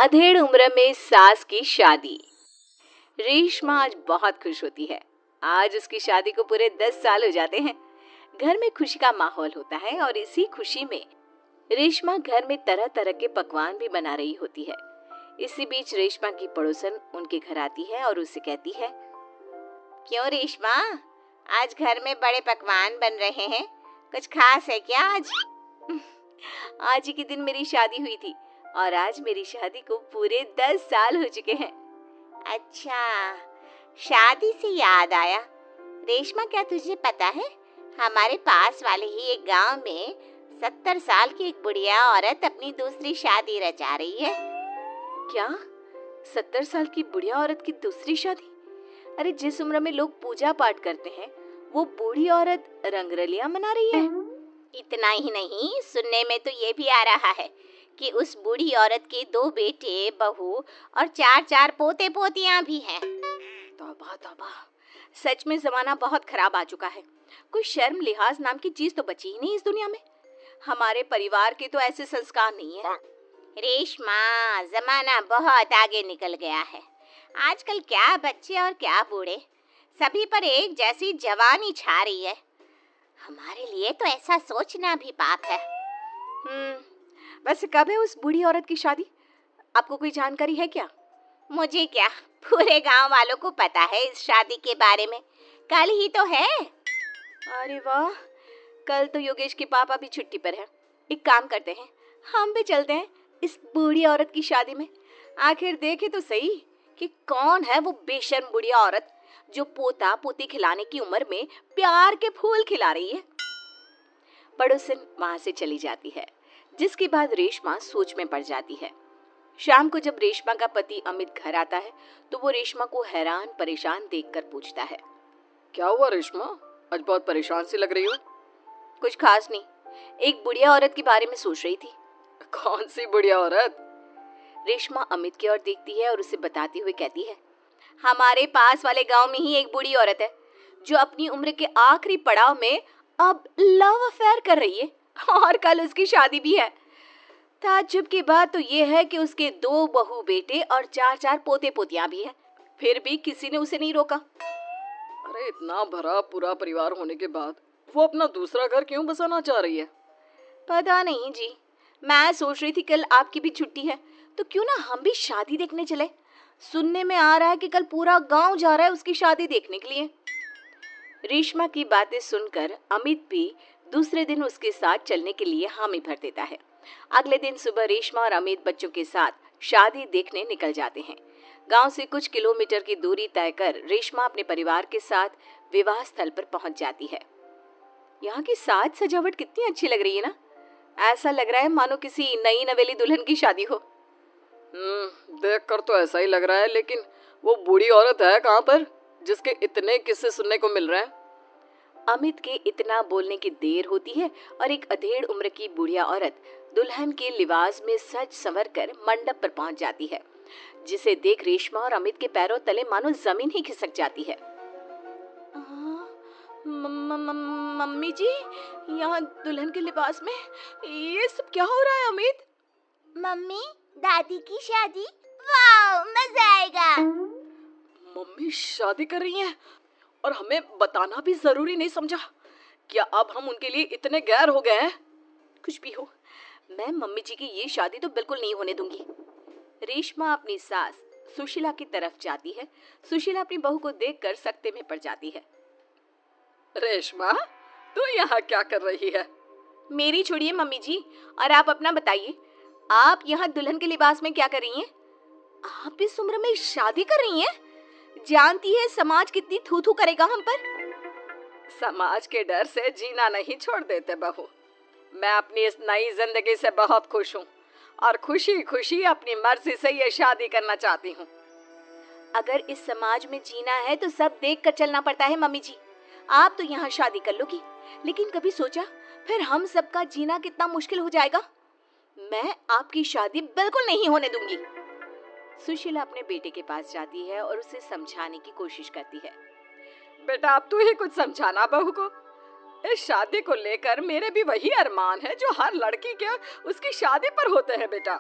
अधेड़ उम्र में सास की शादी। रेशमा आज बहुत खुश होती है। आज उसकी शादी को पूरे 10 साल हो जाते हैं। घर में खुशी का माहौल होता है और इसी खुशी में रेशमा घर में तरह तरह के पकवान भी बना रही होती है। इसी बीच रेशमा की पड़ोसन उनके घर आती है और उससे कहती है, क्यों रेशमा, आज घर में बड़े पकवान बन रहे हैं, कुछ खास है क्या आज? आज ही के दिन मेरी शादी हुई थी और आज मेरी शादी को पूरे 10 साल हो चुके हैं। अच्छा, शादी से याद आया, रेशमा क्या तुझे पता है, हमारे पास वाले ही एक गांव में 70 साल की एक बुढ़िया औरत अपनी दूसरी शादी रचा रही है। क्या 70 साल की बुढ़िया औरत की दूसरी शादी? अरे जिस उम्र में लोग पूजा पाठ करते हैं वो बूढ़ी औरत रंगरलियां मना रही है। इतना ही नहीं, सुनने में तो ये भी आ रहा है कि उस बूढ़ी औरत के 2 बेटे, बहू और 4 पोते पोतियां भी हैं। तौबा तौबा, सच में जमाना बहुत खराब आ चुका है। कोई शर्म लिहाज नाम की चीज तो बची ही नहीं इस दुनिया में। हमारे परिवार के तो ऐसे संस्कार नहीं है। रेशमा, जमाना बहुत आगे निकल गया है। आजकल क्या बच्चे और क्या बूढ़े, सभी पर एक जैसी जवानी छा रही है। हमारे लिए तो ऐसा सोचना भी पाप है। वैसे कब है उस बूढ़ी औरत की शादी? आपको कोई जानकारी है क्या? मुझे क्या, पूरे गांव वालों को पता है इस शादी के बारे में। कल ही तो है। अरे वाह, कल तो योगेश के पापा भी छुट्टी पर है। एक काम करते हैं, हम भी चलते हैं इस बूढ़ी औरत की शादी में। आखिर देखे तो सही कि कौन है वो बेशर्म बुढ़िया औरत जो पोता पोती खिलाने की उम्र में प्यार के फूल खिला रही है। पड़ोसन वहां से चली जाती है, जिसके बाद रेशमा सोच में पड़ जाती है। शाम को जब रेशमा का पति अमित घर आता है तो वो रेशमा को हैरान परेशान देखकर पूछता है, क्या हुआ रेशमा, आज बहुत परेशान सी लग रही हो? कुछ खास नहीं, एक बुढ़िया औरत के बारे में सोच रही थी। कौन सी बुढ़िया औरत? रेशमा अमित की ओर देखती है और उसे बताते हुए कहती है, हमारे पास वाले गांव में ही एक बूढ़ी औरत है जो अपनी उम्र के आखिरी पड़ाव में अब लव अफेयर कर रही है और कल उसकी शादी भी है। ताज्जुब की बात तो ये है कि उसके 2 बहू बेटे और 4 पोते पोतियां भी हैं, फिर भी किसी ने उसे नहीं रोका। अरे इतना भरा पूरा परिवार होने के बाद वो अपना दूसरा घर क्यों बसाना चाह रही है? पता नहीं जी, मैं सोच रही थी कल आपकी भी छुट्टी है तो क्यों ना हम भी शादी देखने चले। सुनने में आ रहा है कि कल पूरा गांव जा रहा है उसकी शादी देखने के लिए। रेशमा की बातें सुनकर अमित भी दूसरे दिन उसके साथ चलने के लिए हामी भर देता है। अगले दिन सुबह रेशमा और अमित बच्चों के साथ शादी देखने निकल जाते हैं। गांव से कुछ किलोमीटर की दूरी तय कर रेशमा अपने परिवार के साथ विवाह स्थल पर पहुंच जाती है। यहाँ की साज सजावट कितनी अच्छी लग रही है ना। ऐसा लग रहा है मानो किसी नई नवेली दुल्हन की शादी हो। देखकर तो ऐसा ही लग रहा है, लेकिन वो बूढ़ी औरत है कहाँ पर जिसके इतने किस्से सुनने को मिल रहे हैं? अमित के इतना बोलने की देर होती है और एक अधेड़ उम्र की बुढ़िया औरत दुल्हन के लिबास में सज संवर कर मंडप पर पहुंच जाती है, जिसे देख रेशमा और अमित के पैरों तले मानो जमीन ही खिसक जाती है। मम्मी जी, यहाँ दुल्हन के लिबास में ये सब क्या हो रहा है? अमित, मम्मी, दादी की शादी, वाह मजा आएगा। मम्मी शादी कर रही हैं और हमें बताना भी जरूरी नहीं समझा? क्या अब हम उनके लिए इतने गैर हो गए हैं? कुछ भी हो, मैं मम्मी जी की ये शादी तो बिल्कुल नहीं होने दूंगी। रेशमा अपनी सास सुशीला की तरफ जाती है। सुशीला अपनी बहू को देखकर सकते में पड़ जाती है। रेशमा, तू यहाँ क्या कर रही है? मेरी छोड़िए मम्मी जी, और आप अपना बताइए, आप यहाँ दुल्हन के लिबास में क्या कर रही हैं? आप इस उम्र में शादी कर रही हैं? जानती है समाज कितनी थू थू करेगा हम पर। समाज के डर से जीना नहीं छोड़ देते बहू। मैं अपनी इस नई जिंदगी से बहुत खुश हूँ और खुशी खुशी अपनी मर्जी से ये शादी करना चाहती हूँ। अगर इस समाज में जीना है तो सब देख कर चलना पड़ता है मम्मी जी। आप तो यहाँ शादी कर लोगी, लेकिन कभी सोचा फिर हम सबका जीना कितना मुश्किल हो जाएगा? मैं आपकी शादी बिल्कुल नहीं होने दूंगी। सुशीला अपने बेटे के पास जाती है और उसे समझाने की कोशिश करती है। बेटा, अब तू ही कुछ समझाना बहू को। इस शादी को लेकर मेरे भी वही अरमान है जो हर लड़की के उसकी शादी पर होते हैं बेटा।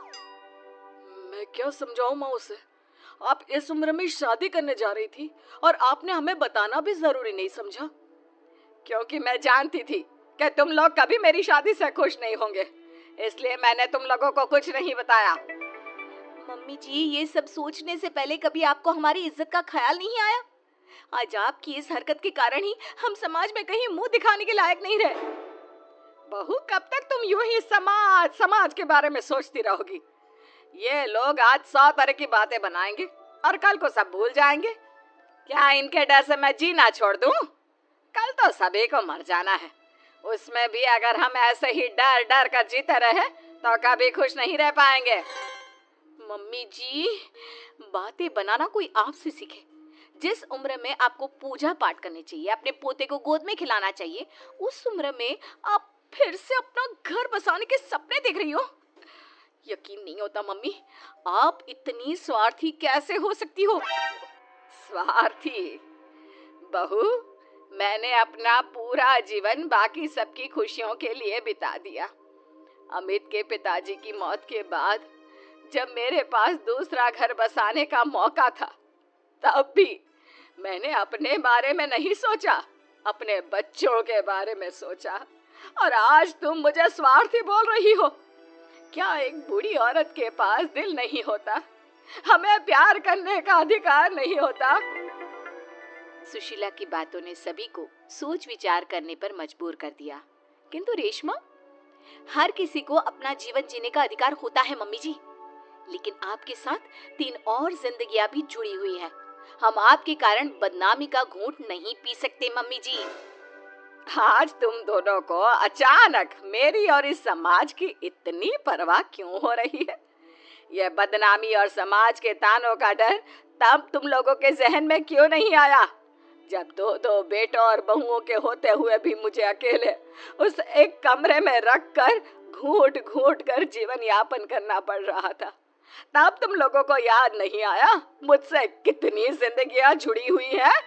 मैं क्या समझाऊं माँ उसे? आप इस उम्र में शादी करने जा रही थी और आपने हमें बताना भी जरूरी नहीं समझा, क्योंकि मैं जानती थी कि तुम लोग कभी मेरी शादी से खुश नहीं होंगे, इसलिए मैंने तुम लोगों को कुछ नहीं बताया। मम्मी जी, ये सब सोचने से पहले कभी आपको हमारी इज्जत का ख्याल नहीं आया? आज आपकी इस हरकत के कारण ही हम समाज में कहीं मुंह दिखाने के लायक नहीं रहे। बहू, कब तक तुम यूं ही समाज समाज के बारे में सोचती रहोगी? ये लोग आज 100 तरह की बातें बनाएंगे और कल को सब भूल जाएंगे। क्या इनके डर से मैं जीना छोड़ दूं? कल तो सभी को मर जाना है, उसमें भी अगर हम ऐसे ही डर डर कर जीते रहे तो कभी खुश नहीं रह पाएंगे। मम्मी जी, बातें बनाना कोई आपसे सीखे। जिस उम्र में आपको पूजा पाठ करनी चाहिए, अपने पोते को गोद में खिलाना चाहिए, उस उम्र में आप फिर से अपना घर बसाने के सपने देख रही हो। यकीन नहीं होता मम्मी, आप इतनी स्वार्थी कैसे हो सकती हो? स्वार्थी? बहू, मैंने अपना पूरा जीवन बाकी सबकी खुशियों के लिए बिता दिया। अमित के पिताजी की मौत के बाद जब मेरे पास दूसरा घर बसाने का मौका था, तब भी मैंने अपने बारे में नहीं सोचा, अपने बच्चों के बारे में सोचा। और आज तुम मुझे स्वार्थी बोल रही हो? क्या एक बूढ़ी औरत के पास दिल नहीं होता? हमें प्यार करने का अधिकार नहीं होता? सुशीला की बातों ने सभी को सोच विचार करने पर मजबूर कर दिया। किंतु रेशमा, हर किसी को अपना जीवन जीने का अधिकार होता है मम्मी जी, लेकिन आपके साथ 3 और जिंदगियां भी जुड़ी हुई है। हम आपके कारण बदनामी का घूंट नहीं पी सकते मम्मी जी। आज तुम दोनों को अचानक मेरी और इस समाज की इतनी परवाह क्यों हो रही है? यह बदनामी और समाज के तानों का डर तब तुम लोगों के जहन में क्यों नहीं आया, जब 2-2 बेटों और बहुओं के होते हुए भी मुझे अकेले उस एक कमरे में रखकर घूट घूट कर जीवन यापन करना पड़ रहा था? तब तुम लोगों को याद नहीं आया मुझसे कितनी जिंदगियां जुड़ी हुई हैं?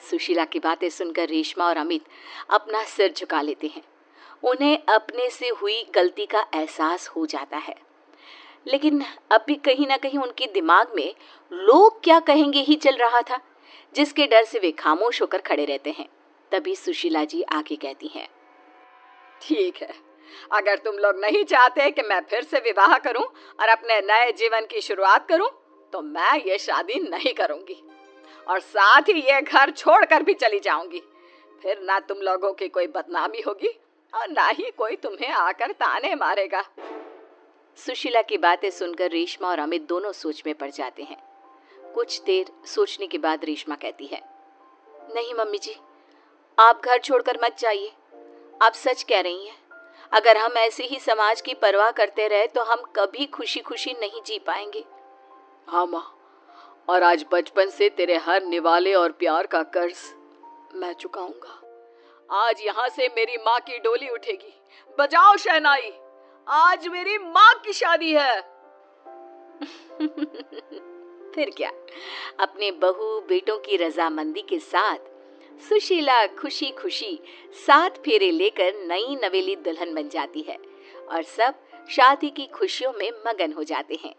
सुशीला की बातें सुनकर रेशमा और अमित अपना सिर झुका लेते हैं। उन्हें अपने से हुई गलती का एहसास हो जाता है, लेकिन अब भी कहीं ना कहीं उनके दिमाग में लोग क्या कहेंगे ही चल रहा था, जिसके डर से वे खामोश होकर खड़े रहते हैं। तभी सुशीला जी आगे कहती हैं, ठीक है, अगर तुम लोग नहीं चाहते कि मैं फिर से विवाह करूं और अपने नए जीवन की शुरुआत करूं, तो मैं ये शादी नहीं करूंगी और साथ ही ये घर छोड़कर भी चली जाऊंगी। फिर ना तुम लोगों की कोई बदनामी होगी और ना ही कोई तुम्हें आकर ताने मारेगा। सुशीला की बातें सुनकर रेशमा और अमित दोनों सोच में पड़ जाते हैं। कुछ देर सोचने के बाद रेशमा कहती है, नहीं मम्मी जी, आप घर छोड़कर मत जाइए। आप सच कह रही हैं। अगर हम ऐसे ही समाज की परवाह करते रहे तो हम कभी खुशी खुशी नहीं जी पाएंगे। हाँ माँ, और आज बचपन से तेरे हर निवाले और प्यार का कर्ज मैं चुकाऊंगा। आज यहाँ से मेरी माँ की डोली उठेगी। बजाओ शहनाई, आज मेरी माँ की शादी है। फिर क्या, अपने बहू बेटों की रजामंदी के साथ सुशीला खुशी खुशी 7 फेरे लेकर नई नवेली दुल्हन बन जाती है और सब शादी की खुशियों में मगन हो जाते हैं।